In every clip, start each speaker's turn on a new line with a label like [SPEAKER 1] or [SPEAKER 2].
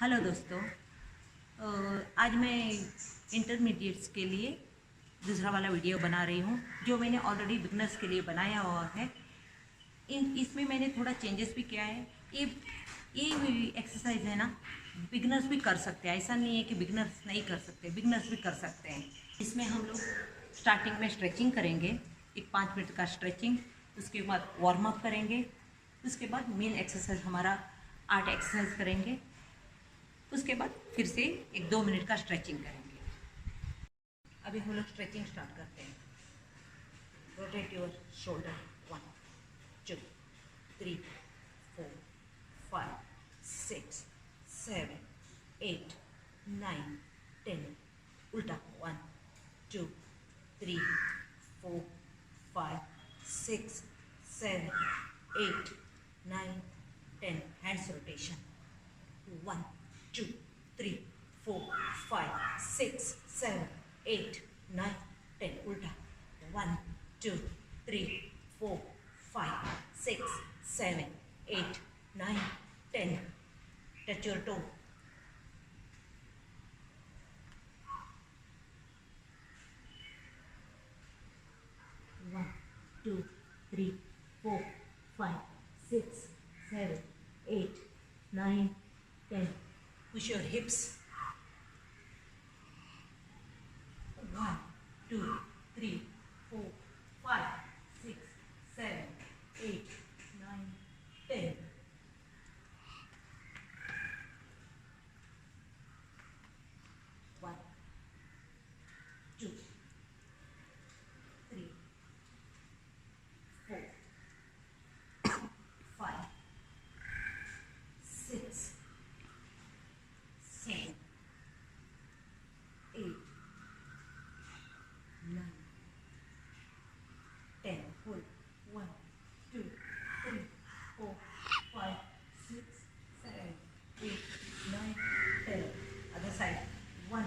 [SPEAKER 1] Hello दोस्तों, आज मैं इंटरमीडिएट्स के लिए दूसरा वाला वीडियो बना रही हूँ जो मैंने ऑलरेडी बिगनर्स के लिए बनाया हुआ है। इसमें मैंने थोड़ा चेंजेस भी किया है। ये एक्सरसाइज है ना, बिगनर्स भी कर सकते हैं। ऐसा नहीं है कि बिगनर्स नहीं कर सकते, बिगनर्स भी कर सकते हैं। इसमें हम लोग स्टार्टिंग में स्ट्रेचिंग करेंगे, एक 5 मिनट का स्ट्रेचिंग। उसके बाद वार्म अप करेंगे। उसके बाद मेन एक्सरसाइज हमारा 8 एक्सरसाइज करेंगे। उसके बाद फिर से 1-2 मिनट का स्ट्रेचिंग करेंगे। अभी हम लोग स्ट्रेचिंग स्टार्ट करते हैं। Rotate your shoulder. 1 2 3 4 5 6 7 8 9 10। उल्टा। 1 2 3 4 5 6 7 8 9 10। Hands rotation. 1 2 3 4 5 6 7 8 9 10। उल्टा। 1 2 3 4 5 6 7 8 9 10। Touch your toe. 1 2 3 4 5 6 7 8 9 10. Push your hips. 1 2 3 4 5 6 7 8 9 10. 1 2 3 4 5 6 7 8 9 10. Hold. 1 2 3 4 5 6 7 8 9 10. Other side. 1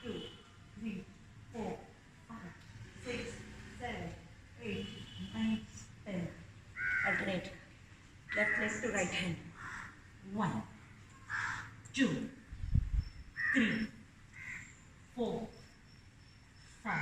[SPEAKER 1] 2 3 4 5 6 7 8 9 10. Alternate. Left leg to right hand. 1 2 3 4 5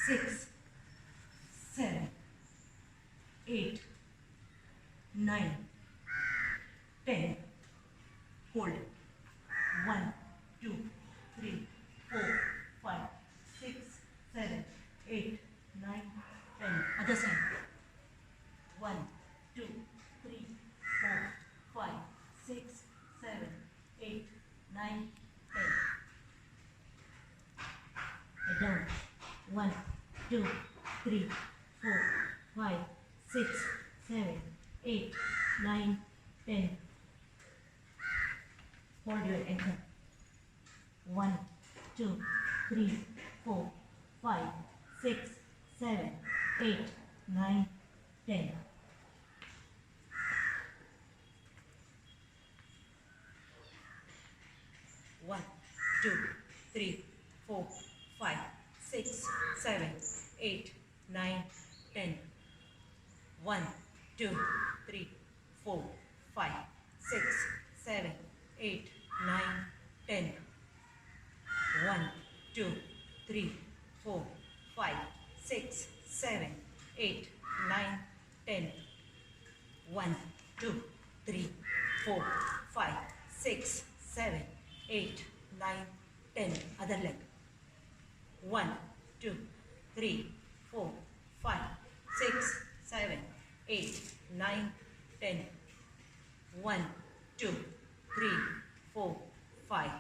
[SPEAKER 1] 6 7 8 9 10. Hold. 1 2 3 4 5 6 7 8 9 10. Other side. 1 2 3 4 5 6 7 8 9 10. Down. 1 2 3 4 5 6 7 8 9 10. Hold your ankle. 1 2 3 4 5 6 7 8 9 10. 1 2 3 4 5 6 7 8 9 10. 1 2 3 4 5 6 7 8 9 10. 1 2 3 4 5 6 7 8 9 10. 1 2 3 4 5 6 7 8 9 10. Other leg. 1 2 3 4 5 6 7 8 9 10. 1 2 3 4 5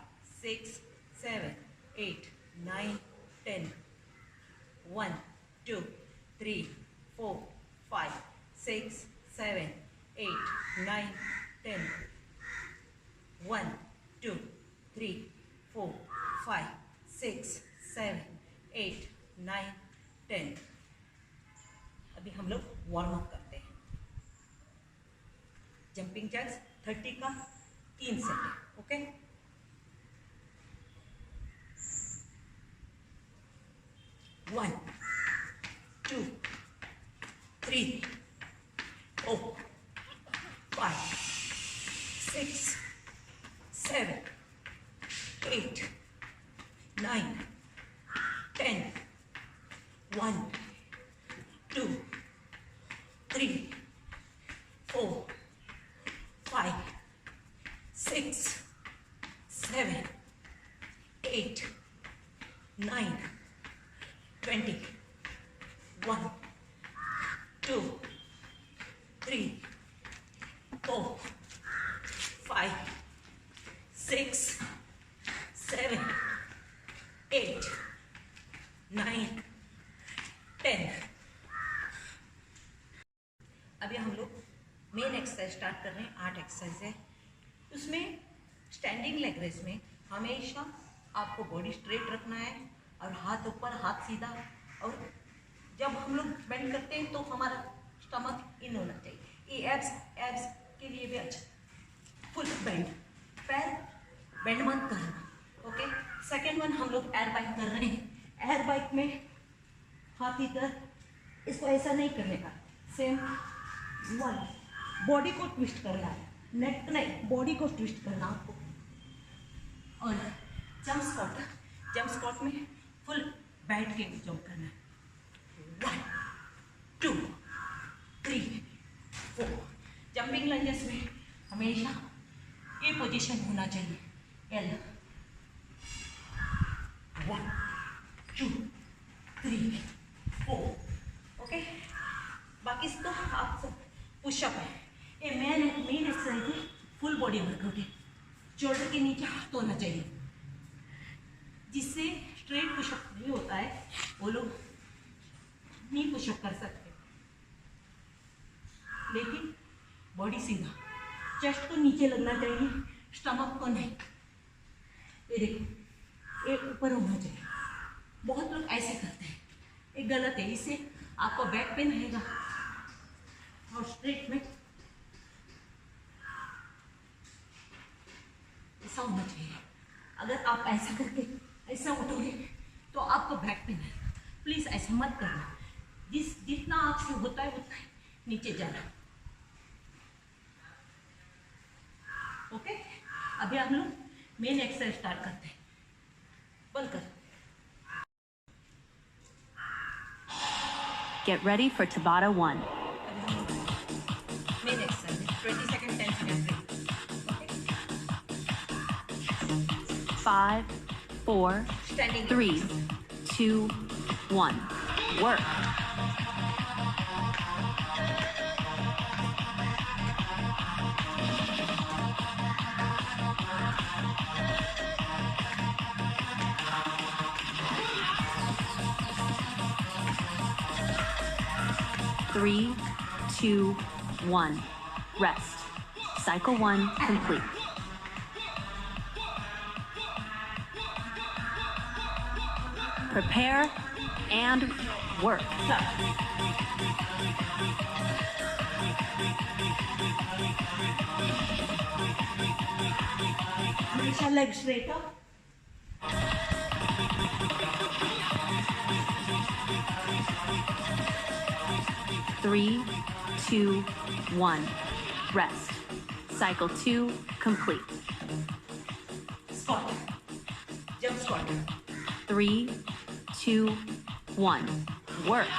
[SPEAKER 1] 6 7 8 9 10. 1 2 3 4 5 6 7 8 9 10. 1 2 3 4 5 6 7 8 9 10. अभी हम लोग warm up करते हैं। Jumping jacks 30 का 3 set. Okay. 1 2 3 4 5 6 7, 8, 9, 10. 1, 2, 3, 4, 5, 6, 7, 8, 9, 20. 1, 2, 3, 4, 5, 6, 7, 8, 9, 10. अभी हम लोग मेन एक्सरसाइज स्टार्ट कर रहे हैं। 8 एक्सरसाइज है। उसमें स्टैंडिंग लेग रेस में हमेशा आपको बॉडी स्ट्रेट रखना है और हाथ ऊपर, हाथ सीधा। और जब हम लोग बेंड करते हैं तो हमारा स्टमक इन होना चाहिए। ये एब्स के लिए भी अच्छा। फुल बेंड, पैर बेंड मत करना। ओके। सेकेंड वन हम लोग एयर बाइक कर रहे हैं। एयर बाइक में हाथ इधर, इसको ऐसा नहीं करने का। सेम 1, बॉडी को ट्विस्ट करना है, नेक नहीं, बॉडी को ट्विस्ट करना आपको। और जंप स्क्वाट में फुल बैठ के जंप करना है। 1, 2, 3, 4। जंपिंग लंजेस में हमेशा ये पोजीशन होना चाहिए, एल। 1, 2, 3, 4। ओके। बाकी तो आप सब पुशअप है। ये मेन एक्सरसाइज है, फुल बॉडी वर्कआउट है। शोल्डर के नीचे हाथ होना चाहिए। जिससे स्ट्रेट पुशअप नहीं होता है, वो लोग नहीं पुशअप कर सकते। लेकिन बॉडी सीधा, चेस्ट को नीचे लगना चाहिए, स्टमक को नहीं। ये देखो, एक ऊपर होना चाहिए। बहुत लोग ऐसे करते हैं, ये गलत है। इससे आपको बैक पेन रहेगा। और स्ट्रेट में ऐसा होना चाहिए। अगर आप ऐसा करके ऐसा उठोगे तो आपको बैक पेन आएगा। प्लीज ऐसा मत करना। जितना आपसे होता है उतना नीचे जाना। ओके। अभी हम लोग मेन एक्सरसाइज स्टार्ट करते हैं। बंद कर।
[SPEAKER 2] Get ready for Tabata 1.
[SPEAKER 1] Main exercise 20 second 10 second.
[SPEAKER 2] 5, 4,
[SPEAKER 1] Standing
[SPEAKER 2] 3, 2, 1. Work. Three, 2, 1. Rest. Cycle 1 complete. Prepare and work.
[SPEAKER 1] हमेशा leg straight up.
[SPEAKER 2] Three, 2, 1. Rest. Cycle 2 complete.
[SPEAKER 1] Squat, jump squat.
[SPEAKER 2] 3, 2, 1. Work.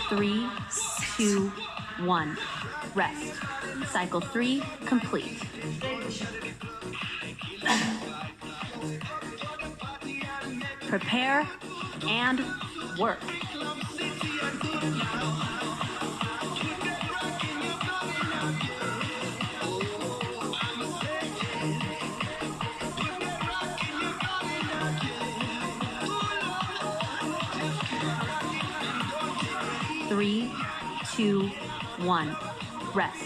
[SPEAKER 2] Three, 2, 1. Rest. Cycle 3 complete. Prepare and work. Three, 2, 1. Rest.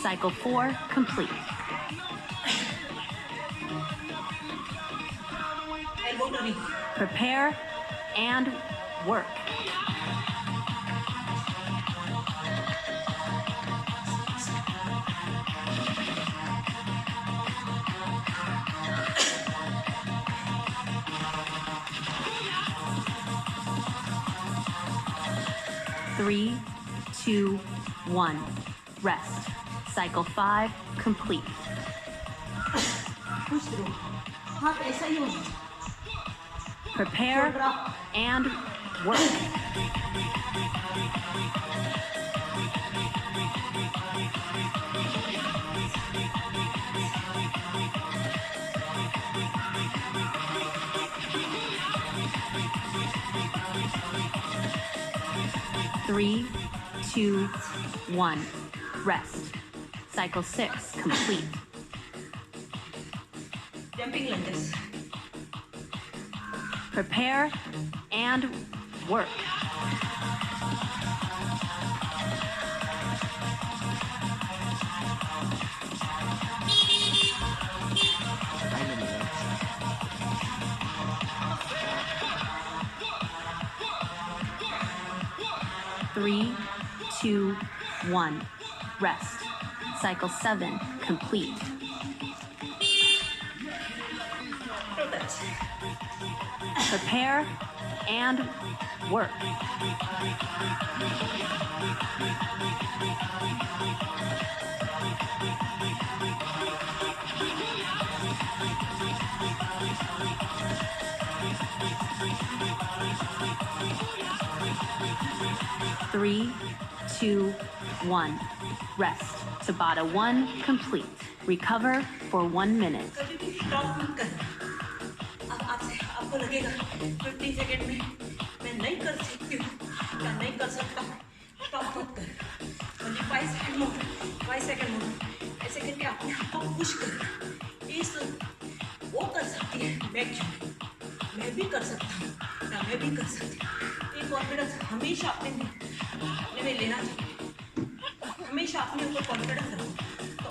[SPEAKER 2] Cycle 4 complete.
[SPEAKER 1] Elbow to knee.
[SPEAKER 2] Prepare and work. 3, 2, 1. Rest. Cycle 5 complete.
[SPEAKER 1] खुश रहो, हाँ ऐसा ही होगा.
[SPEAKER 2] Prepare and work. Three, 2, 1. Rest. Cycle 6 complete.
[SPEAKER 1] Jumping lunges.
[SPEAKER 2] Prepare and work. Three, 2, 1. Rest. Cycle 7 complete. Prepare and work. Three, 2, 1. Rest. Tabata 1 complete. Recover for 1 minute.
[SPEAKER 1] कभी भी stop मत करना. अब आपको लगेगा 15 सेकेंड में मैं नहीं कर सकती हूँ या नहीं कर सकता हूँ. स्टॉप मत कर. ओनली 5 सेकेंड मोर, 5 सेकेंड मोर. ऐसे करके अपने आप को पुश करना. इस वो कर सकती है, मैं क्यों नहीं? मैं भी कर सकता हूँ या मैं भी कर सकती हूँ. ये कॉन्फिडेंस हमेशा अपने में लेना चाहिए. हमेशा अपने ऊपर कॉन्फिडेंस रखो तो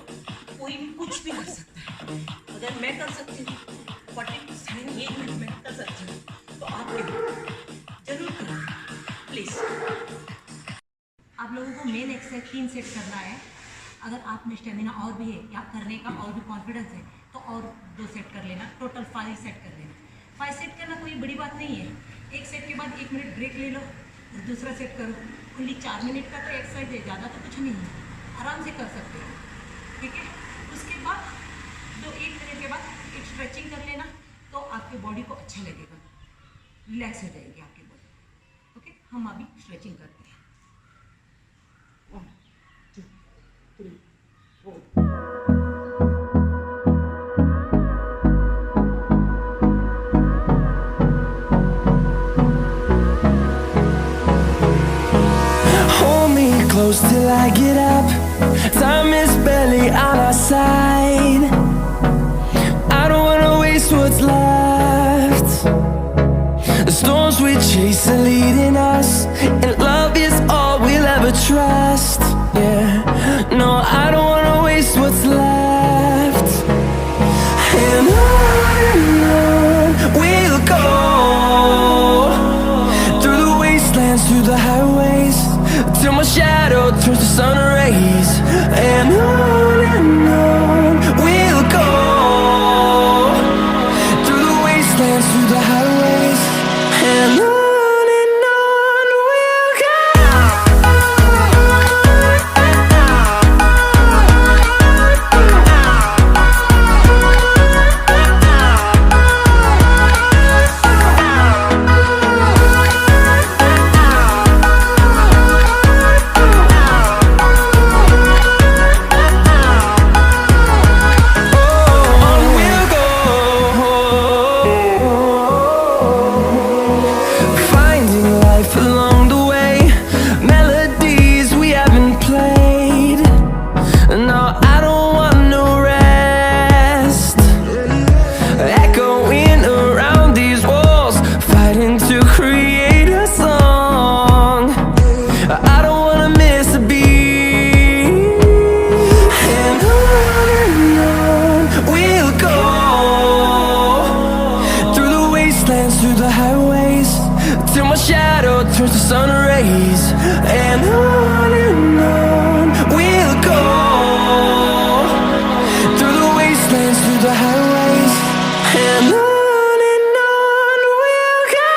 [SPEAKER 1] कोई भी कुछ भी कर सकता है. अगर मैं कर सकती हूँ 47 एज में मैं कर सकती हूँ तो आप भी जरूर करो प्लीज़. आप लोगों को मेन एक्सरसाइज 3 सेट करना है. अगर आप में स्टेमिना और भी है या करने का और भी कॉन्फिडेंस है तो और 2 सेट कर लेना. टोटल 5 सेट कर लेना. 5 सेट करना कोई बड़ी बात नहीं है. एक सेट के बाद 1 मिनट ब्रेक ले लो और दूसरा सेट करो. ओनली 4 मिनट का तो एक्सरसाइज है, ज़्यादा तो कुछ नहीं है. आराम से कर सकते हो. ठीक है. उसके बाद 1 मिनट के बाद एक स्ट्रेचिंग कर लेना तो आपकी बॉडी को अच्छा लगेगा. रिलैक्स हो जाएगी आपकी बॉडी. ओके. हम अभी स्ट्रेचिंग करते हैं. 1 2 3 4.
[SPEAKER 3] Close till I get up. Time is barely on our side. I don't wanna waste what's left. The storms we chase are leading us, and love is all we'll ever trust. Yeah, no, I don't wanna waste what's left. And on we'll go, through the wastelands, through the highways, till my shadow turns to sun rays. And on we'll go, through the wastelands, through the highways. And on we'll go. Turns to sun rays. And on we'll go, through the wastelands, through the highways. And on we'll go.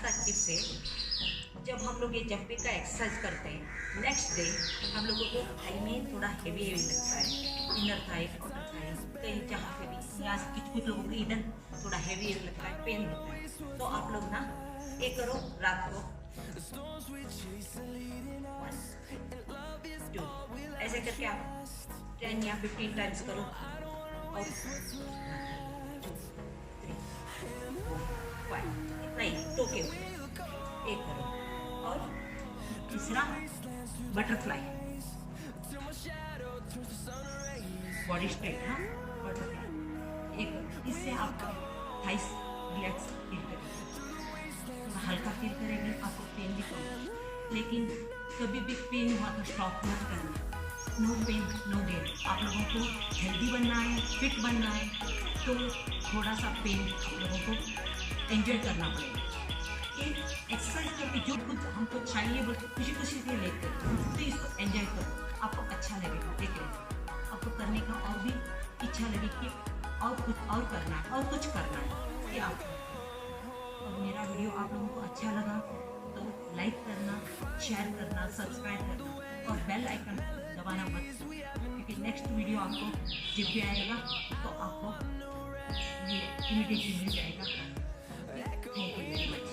[SPEAKER 1] का tips है, जब हम लोग ये jumping का exercise करते हैं next day हम लोगों को थाई में थोड़ा हेवी लगता है, इनर थाई आउटर थाई कहीं जहाँ पे भी, यहाँ कुछ लोगों को इधर थोड़ा हेवी लगता है, पेन होता है। तो आप लोग ना ये करो, रात को 1 2 ऐसे करके आप 10 या 15 टाइम्स करो और 2 3 4 5 नहीं तो के एक करो। और तीसरा बटरफ्लाई, बॉडी स्ट्रेट, हाँ बटरफ्लाई एक करो। इससे आपका थाइस रिलैक्स फील करेगा, थोड़ा हल्का फील करेंगे, आपको पेन भी कम। लेकिन कभी भी पेन हुआ तो स्टॉप मत करना, नो पेन नो गेन। आप लोगों को हेल्दी बनना है, फिट बनना है, तो थोड़ा सा पेन आप लोगों को एंजॉय करना पड़ेगा। ये एक्सरसाइज करके जो कुछ हमको चाहिए वो खुशी खुशी से लेकर तो इसको एंजॉय करो, आपको अच्छा लगेगा। देखें आपको करने का और भी इच्छा लगे कि और कुछ और करना है और कुछ करना है ये आप। और मेरा वीडियो आप लोगों को अच्छा लगा तो लाइक करना, शेयर करना, सब्सक्राइब करना और बेल आइकन दबाना मत, क्योंकि नेक्स्ट वीडियो आपको जब भी आएगा तो आपको ये इमीडिएटली मिल जाएगा। Thank you very much.